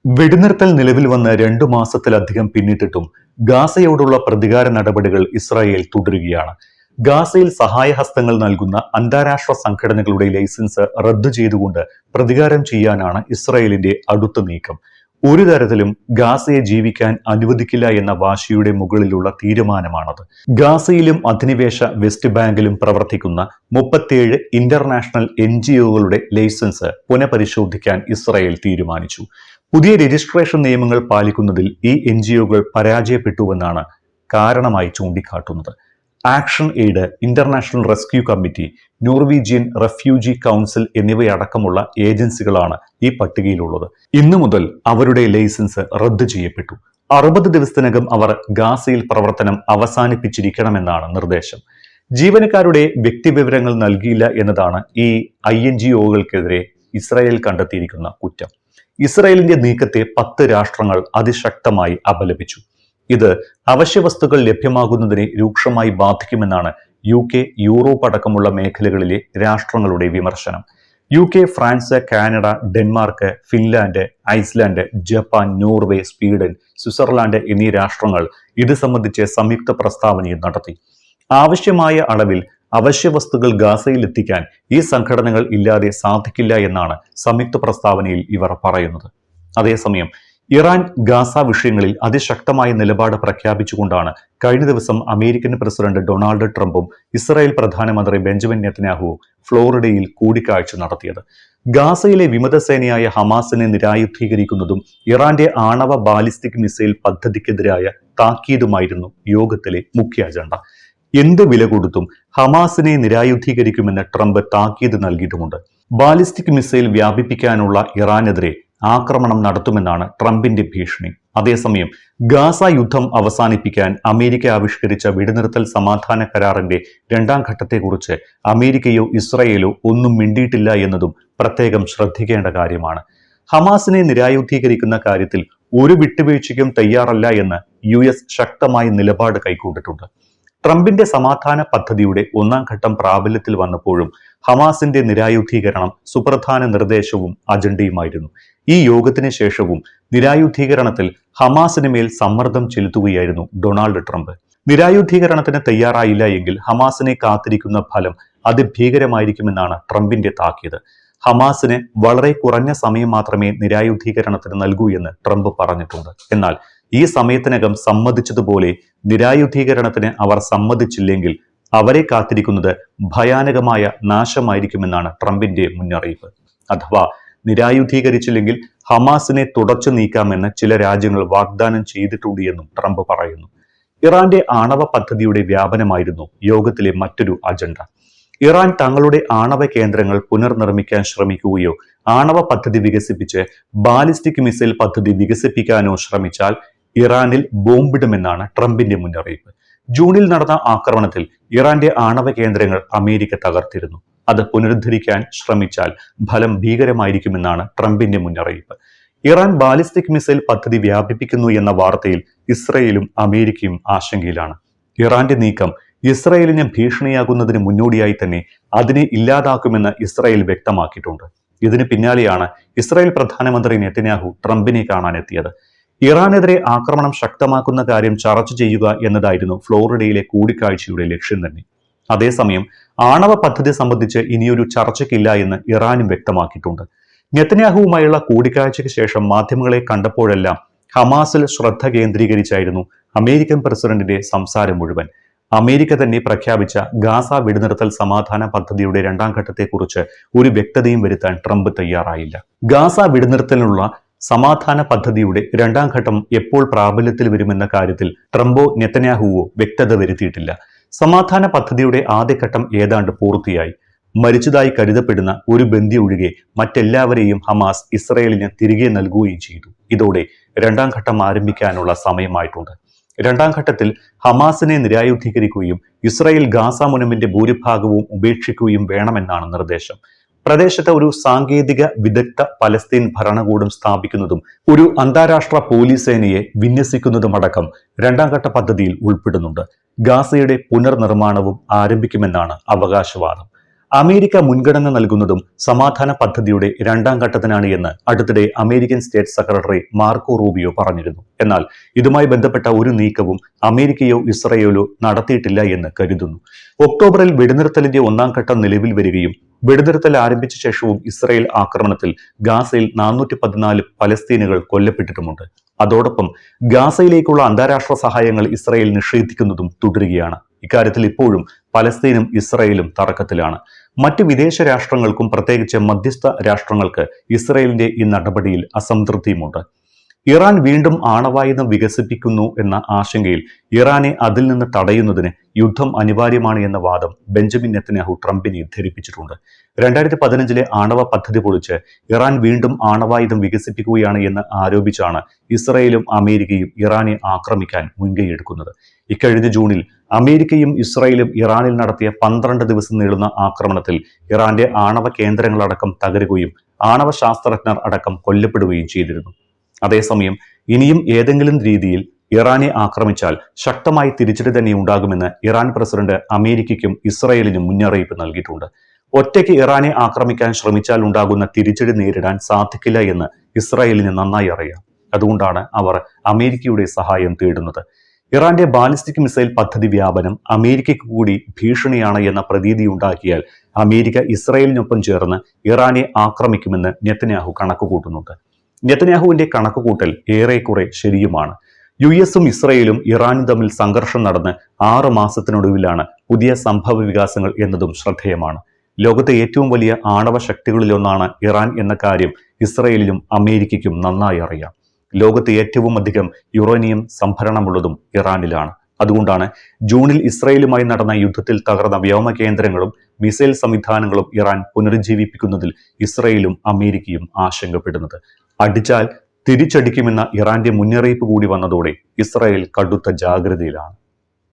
വെടിനിർത്തൽ നിലവിൽ വന്ന് 2 മാസത്തിലധികം പിന്നിട്ടിട്ടും ഗാസയോടുള്ള പ്രതികാര നടപടികൾ ഇസ്രായേൽ തുടരുകയാണ്. ഗാസയിൽ സഹായഹസ്തങ്ങൾ നൽകുന്ന അന്താരാഷ്ട്ര സംഘടനകളുടെ ലൈസൻസ് റദ്ദു ചെയ്തുകൊണ്ട് പ്രതികാരം ചെയ്യാനാണ് ഇസ്രായേലിന്റെ അടുത്ത നീക്കം. ഒരു തരത്തിലും ഗാസയെ ജീവിക്കാൻ അനുവദിക്കില്ല എന്ന വാശിയുടെ മുകളിലുള്ള തീരുമാനമാണത്. ഗാസയിലും അധിനിവേശ വെസ്റ്റ് ബാങ്കിലും പ്രവർത്തിക്കുന്ന 37 ഇന്റർനാഷണൽ NGOകളുടെ ലൈസൻസ് പുനഃപരിശോധിക്കാൻ ഇസ്രായേൽ തീരുമാനിച്ചു. പുതിയ രജിസ്ട്രേഷൻ നിയമങ്ങൾ പാലിക്കുന്നതിൽ ഈ NGOകൾ പരാജയപ്പെട്ടുവെന്നാണ് കാരണമായി ചൂണ്ടിക്കാട്ടുന്നത്. Action Aid, International Rescue Committee, Norwegian Refugee Council എന്നിവയടക്കമുള്ള ഏജൻസികളാണ് ഈ പട്ടികയിലുള്ളത്. ഇന്നു മുതൽ അവരുടെ ലൈസൻസ് റദ്ദു ചെയ്യപ്പെട്ടു. 60 ദിവസത്തിനകം അവർ ഗാസയിൽ പ്രവർത്തനം അവസാനിപ്പിച്ചിരിക്കണമെന്നാണ് നിർദ്ദേശം. ജീവനക്കാരുടെ വ്യക്തിവിവരങ്ങൾ നൽകിയില്ല എന്നതാണ് ഈ INGOകൾക്കെതിരെ ഇസ്രായേൽ കണ്ടെത്തിയിരിക്കുന്ന കുറ്റം. ഇസ്രായേലിന്റെ നീക്കത്തെ 10 രാഷ്ട്രങ്ങൾ അതിശക്തമായി അപലപിച്ചു. ഇത് അവശ്യവസ്തുക്കൾ ലഭ്യമാകുന്നതിനെ രൂക്ഷമായി ബാധിക്കുമെന്നാണ് UK, യൂറോപ്പ് അടക്കമുള്ള മേഖലകളിലെ രാഷ്ട്രങ്ങളുടെ വിമർശനം. UK, France, Canada, Denmark, Finland, Iceland, Japan, Norway, Sweden, Switzerland എന്നീ രാഷ്ട്രങ്ങൾ ഇത് സംബന്ധിച്ച് സംയുക്ത പ്രസ്താവനയും നടത്തി. ആവശ്യമായ അളവിൽ അവശ്യവസ്തുക്കൾ ഗാസയിൽ എത്തിക്കാൻ ഈ സംഘടനകൾ ഇല്ലാതെ സാധിക്കില്ല എന്നാണ് സംയുക്ത പ്രസ്താവനയിൽ ഇവർ പറയുന്നത്. അതേസമയം ഇറാൻ ഗാസ വിഷയങ്ങളിൽ അതിശക്തമായ നിലപാട് പ്രഖ്യാപിച്ചുകൊണ്ടാണ് കഴിഞ്ഞ ദിവസം അമേരിക്കൻ പ്രസിഡന്റ് ഡൊണാൾഡ് ട്രംപും ഇസ്രായേൽ പ്രധാനമന്ത്രി ബെഞ്ചമിൻ നെതന്യാഹുവും ഫ്ലോറിഡയിൽ കൂടിക്കാഴ്ച നടത്തിയത്. ഗാസയിലെ വിമതസേനയായ ഹമാസിനെ നിരായുധീകരിക്കുന്നതും ഇറാന്റെ ആണവ ബാലിസ്റ്റിക് മിസൈൽ പദ്ധതിക്കെതിരായ താക്കീതുമായിരുന്നു യോഗത്തിലെ മുഖ്യ അജണ്ട. എന്ത് വില കൊടുത്തും ഹമാസിനെ നിരായുധീകരിക്കുമെന്ന് ട്രംപ് താക്കീത് നൽകിയിട്ടുമുണ്ട്. ബാലിസ്റ്റിക് മിസൈൽ വ്യാപിപ്പിക്കാനുള്ള ഇറാനെതിരെ ആക്രമണം നടത്തുമെന്നാണ് ട്രംപിന്റെ ഭീഷണി. അതേസമയം ഗാസ യുദ്ധം അവസാനിപ്പിക്കാൻ അമേരിക്ക ആവിഷ്കരിച്ച വെടിനിർത്തൽ സമാധാന കരാറിന്റെ 2ാം ഘട്ടത്തെക്കുറിച്ച് അമേരിക്കയോ ഇസ്രായേലോ ഒന്നും മിണ്ടിയിട്ടില്ല എന്നതും പ്രത്യേകം ശ്രദ്ധിക്കേണ്ട കാര്യമാണ്. ഹമാസിനെ നിരായുധീകരിക്കുന്ന കാര്യത്തിൽ ഒരു വിട്ടുവീഴ്ചയ്ക്കും തയ്യാറല്ല എന്ന് US ശക്തമായ നിലപാട് കൈക്കൊണ്ടിട്ടുണ്ട്. ട്രംപിന്റെ സമാധാന പദ്ധതിയുടെ 1ാം ഘട്ടം പ്രാബല്യത്തിൽ വന്നപ്പോഴും ഹമാസിന്റെ നിരായുധീകരണം സുപ്രധാന നിർദ്ദേശവും അജണ്ടയുമായിരുന്നു. ഈ യോഗത്തിന് ശേഷവും നിരായുധീകരണത്തിൽ ഹമാസിന് മേൽ സമ്മർദ്ദം ചെലുത്തുകയായിരുന്നു ഡൊണാൾഡ് ട്രംപ്. നിരായുധീകരണത്തിന് തയ്യാറായില്ല എങ്കിൽ ഹമാസിനെ കാത്തിരിക്കുന്ന ഫലം അതിഭീകരമായിരിക്കുമെന്നാണ് ട്രംപിന്റെ താക്കീത്. ഹമാസിന് വളരെ കുറഞ്ഞ സമയം മാത്രമേ നിരായുധീകരണത്തിന് നൽകൂ എന്ന് ട്രംപ് പറഞ്ഞിട്ടുണ്ട്. എന്നാൽ ഈ സമയത്തിനകം സമ്മതിച്ചതുപോലെ നിരായുധീകരണത്തിന് അവർ സമ്മതിച്ചില്ലെങ്കിൽ അവരെ കാത്തിരിക്കുന്നത് ഭയാനകമായ നാശമായിരിക്കുമെന്നാണ് ട്രംപിന്റെ മുന്നറിയിപ്പ്. അഥവാ നിരായുധീകരിച്ചില്ലെങ്കിൽ ഹമാസിനെ തുടച്ചു നീക്കാമെന്ന് ചില രാജ്യങ്ങൾ വാഗ്ദാനം ചെയ്തിട്ടുണ്ട് എന്നും ട്രംപ് പറയുന്നു. ഇറാന്റെ ആണവ പദ്ധതിയുടെ വ്യാപനമായിരുന്നു യോഗത്തിലെ മറ്റൊരു അജണ്ട. ഇറാൻ തങ്ങളുടെ ആണവ കേന്ദ്രങ്ങൾ പുനർനിർമ്മിക്കാൻ ശ്രമിക്കുകയോ ആണവ പദ്ധതി വികസിപ്പിച്ച് ബാലിസ്റ്റിക് മിസൈൽ പദ്ധതി വികസിപ്പിക്കാനോ ശ്രമിച്ചാൽ ഇറാനിൽ ബോംബിടുമെന്നാണ് ട്രംപിന്റെ മുന്നറിയിപ്പ്. ജൂണിൽ നടന്ന ആക്രമണത്തിൽ ഇറാന്റെ ആണവ കേന്ദ്രങ്ങൾ അമേരിക്ക തകർത്തിരുന്നു. അത് പുനരുദ്ധരിക്കാൻ ശ്രമിച്ചാൽ ഫലം ഭീകരമായിരിക്കുമെന്നാണ് ട്രംപിന്റെ മുന്നറിയിപ്പ്. ഇറാൻ ബാലിസ്റ്റിക് മിസൈൽ പദ്ധതി വ്യാപിപ്പിക്കുന്നു എന്ന വാർത്തയിൽ ഇസ്രയേലും അമേരിക്കയും ആശങ്കയിലാണ്. ഇറാന്റെ നീക്കം ഇസ്രയേലിന് ഭീഷണിയാകുന്നതിന് മുന്നോടിയായി തന്നെ അതിനെ ഇല്ലാതാക്കുമെന്ന് ഇസ്രയേൽ വ്യക്തമാക്കിയിട്ടുണ്ട്. ഇതിന് പിന്നാലെയാണ് ഇസ്രായേൽ പ്രധാനമന്ത്രി നെതന്യാഹു ട്രംപിനെ കാണാനെത്തിയത്. ഇറാനെതിരെ ആക്രമണം ശക്തമാക്കുന്ന കാര്യം ചർച്ച ചെയ്യുക എന്നതായിരുന്നു ഫ്ലോറിഡയിലെ കൂടിക്കാഴ്ചയുടെ ലക്ഷ്യം തന്നെ. അതേസമയം ആണവ പദ്ധതി സംബന്ധിച്ച് ഇനിയൊരു ചർച്ചയ്ക്കില്ല എന്ന് ഇറാനും വ്യക്തമാക്കിയിട്ടുണ്ട്. നെതന്യാഹുവുമായുള്ള കൂടിക്കാഴ്ചയ്ക്ക് ശേഷം മാധ്യമങ്ങളെ കണ്ടപ്പോഴെല്ലാം ഹമാസിൽ ശ്രദ്ധ കേന്ദ്രീകരിച്ചായിരുന്നു അമേരിക്കൻ പ്രസിഡന്റിന്റെ സംസാരം മുഴുവൻ. അമേരിക്ക തന്നെ പ്രഖ്യാപിച്ച ഗാസ വെടിനിർത്തൽ സമാധാന പദ്ധതിയുടെ 2ാം ഘട്ടത്തെക്കുറിച്ച് ഒരു വ്യക്തതയും വരുത്താൻ ട്രംപ് തയ്യാറായില്ല. ഗാസ വെടിനിർത്തലിനുള്ള സമാധാന പദ്ധതിയുടെ 2ാം ഘട്ടം എപ്പോൾ പ്രാബല്യത്തിൽ വരുമെന്ന കാര്യത്തിൽ ട്രംപോ നെതന്യാഹുവോ വ്യക്തത വരുത്തിയിട്ടില്ല. സമാധാന പദ്ധതിയുടെ ആദ്യഘട്ടം ഏതാണ്ട് പൂർത്തിയായി. മരിച്ചതായി കരുതപ്പെടുന്ന ഒരു ബന്ദി ഒഴികെ മറ്റെല്ലാവരെയും ഹമാസ് ഇസ്രയേലിന് തിരികെ നൽകുകയും ചെയ്തു. ഇതോടെ 2ാം ഘട്ടം ആരംഭിക്കാനുള്ള സമയമായിട്ടുണ്ട്. 2ാം ഘട്ടത്തിൽ ഹമാസിനെ നിരായുധീകരിക്കുകയും ഇസ്രായേൽ ഗാസ മുനമ്പിന്റെ ഭൂരിഭാഗവും ഉപേക്ഷിക്കുകയും വേണമെന്നാണ് നിർദ്ദേശം. പ്രദേശത്ത് ഒരു സാങ്കേതിക വിദഗ്ധ പലസ്തീൻ ഭരണകൂടം സ്ഥാപിക്കുന്നതും ഒരു അന്താരാഷ്ട്ര പോലീസ് സേനയെ വിന്യസിക്കുന്നതുമടക്കം 2ാം ഘട്ട പദ്ധതിയിൽ ഉൾപ്പെടുന്നുണ്ട്. ഗാസയുടെ പുനർനിർമ്മാണവും ആരംഭിക്കുമെന്നാണ് അവകാശവാദം. അമേരിക്ക മുൻഗണന നൽകുന്നതും സമാധാന പദ്ധതിയുടെ രണ്ടാം ഘട്ടത്തിനാണ് എന്ന് അടുത്തിടെ American state secretary Marco Rubio പറഞ്ഞിരുന്നു. എന്നാൽ ഇതുമായി ബന്ധപ്പെട്ട ഒരു നീക്കവും അമേരിക്കയോ ഇസ്രയേലോ നടത്തിയിട്ടില്ല എന്ന് കരുതുന്നു. ഒക്ടോബറിൽ വെടിനിർത്തലിന്റെ ഒന്നാം ഘട്ടം നിലവിൽ വരികയും വെടിനിർത്തൽ ആരംഭിച്ച ശേഷവും ഇസ്രയേൽ ആക്രമണത്തിൽ ഗാസയിൽ 414 പലസ്തീനുകൾ കൊല്ലപ്പെട്ടിട്ടുമുണ്ട്. അതോടൊപ്പം ഗാസയിലേക്കുള്ള അന്താരാഷ്ട്ര സഹായങ്ങൾ ഇസ്രയേൽ നിഷേധിക്കുന്നതും തുടരുകയാണ്. ഇക്കാര്യത്തിൽ ഇപ്പോഴും പലസ്തീനും ഇസ്രയേലും തർക്കത്തിലാണ്. മറ്റ് വിദേശ രാഷ്ട്രങ്ങൾക്കും പ്രത്യേകിച്ച് മധ്യസ്ഥ രാഷ്ട്രങ്ങൾക്ക് ഇസ്രയേലിന്റെ ഈ നടപടിയിൽ അസംതൃപ്തിയുമുണ്ട്. ഇറാൻ വീണ്ടും ആണവായുധം വികസിപ്പിക്കുന്നു എന്ന ആശങ്കയിൽ ഇറാനെ അതിൽ നിന്ന് തടയുന്നതിന് യുദ്ധം അനിവാര്യമാണ് എന്ന വാദം ബെഞ്ചമിൻ നെതന്യാഹു ട്രംപിനെ ധരിപ്പിച്ചിട്ടുണ്ട്. 2015 ആണവ പദ്ധതി പൊളിച്ച് ഇറാൻ വീണ്ടും ആണവായുധം വികസിപ്പിക്കുകയാണ് എന്ന് ആരോപിച്ചാണ് ഇസ്രയേലും അമേരിക്കയും ഇറാനെ ആക്രമിക്കാൻ മുൻകൈയെടുക്കുന്നത്. ഇക്കഴിഞ്ഞ ജൂണിൽ അമേരിക്കയും ഇസ്രയേലും ഇറാനിൽ നടത്തിയ 12 ദിവസം നീളുന്ന ആക്രമണത്തിൽ ഇറാന്റെ ആണവ കേന്ദ്രങ്ങളടക്കം തകരുകയും ആണവ ശാസ്ത്രജ്ഞർ അടക്കം കൊല്ലപ്പെടുകയും ചെയ്തിരുന്നു. അതേസമയം ഇനിയും ഏതെങ്കിലും രീതിയിൽ ഇറാനെ ആക്രമിച്ചാൽ ശക്തമായി തിരിച്ചടി തന്നെ ഉണ്ടാകുമെന്ന് ഇറാൻ പ്രസിഡന്റ് അമേരിക്കയ്ക്കും ഇസ്രയേലിനും മുന്നറിയിപ്പ് നൽകിയിട്ടുണ്ട്. ഒറ്റയ്ക്ക് ഇറാനെ ആക്രമിക്കാൻ ശ്രമിച്ചാൽ ഉണ്ടാകുന്ന തിരിച്ചടി നേരിടാൻ സാധിക്കില്ല എന്ന് ഇസ്രയേലിന് നന്നായി അറിയാം. അതുകൊണ്ടാണ് അവർ അമേരിക്കയുടെ സഹായം തേടുന്നത്. ഇറാന്റെ ബാലിസ്റ്റിക് മിസൈൽ പദ്ധതി വ്യാപനം അമേരിക്കയ്ക്ക് കൂടി ഭീഷണിയാണ് എന്ന പ്രതീതി ഉണ്ടാക്കിയാൽ അമേരിക്ക ഇസ്രയേലിനൊപ്പം ചേർന്ന് ഇറാനെ ആക്രമിക്കുമെന്ന് നെതന്യാഹു കണക്കുകൂട്ടുന്നുണ്ട്. നെതന്യാഹുവിന്റെ കണക്കുകൂട്ടൽ ഏറെക്കുറെ ശരിയുമാണ്. യുഎസും ഇസ്രയേലും ഇറാനും തമ്മിൽ സംഘർഷം നടന്ന് 6 മാസത്തിനൊടുവിലാണ് പുതിയ സംഭവ വികാസങ്ങൾ എന്നതും ശ്രദ്ധേയമാണ്. ലോകത്തെ ഏറ്റവും വലിയ ആണവ ശക്തികളിലൊന്നാണ് ഇറാൻ എന്ന കാര്യം ഇസ്രയേലിനും അമേരിക്കയ്ക്കും നന്നായി അറിയാം. ലോകത്തെ ഏറ്റവും അധികം യുറേനിയം സംഭരണമുള്ളതും ഇറാനിലാണ്. അതുകൊണ്ടാണ് ജൂണിൽ ഇസ്രയേലുമായി നടന്ന യുദ്ധത്തിൽ തകർന്ന വ്യോമ കേന്ദ്രങ്ങളും മിസൈൽ സംവിധാനങ്ങളും ഇറാൻ പുനരുജ്ജീവിപ്പിക്കുന്നതിൽ ഇസ്രയേലും അമേരിക്കയും ആശങ്കപ്പെടുന്നത്. അടിച്ചാൽ തിരിച്ചടിക്കുമെന്ന ഇറാന്റെ മുന്നറിയിപ്പ് കൂടി വന്നതോടെ ഇസ്രയേൽ കടുത്ത ജാഗ്രതയിലാണ്.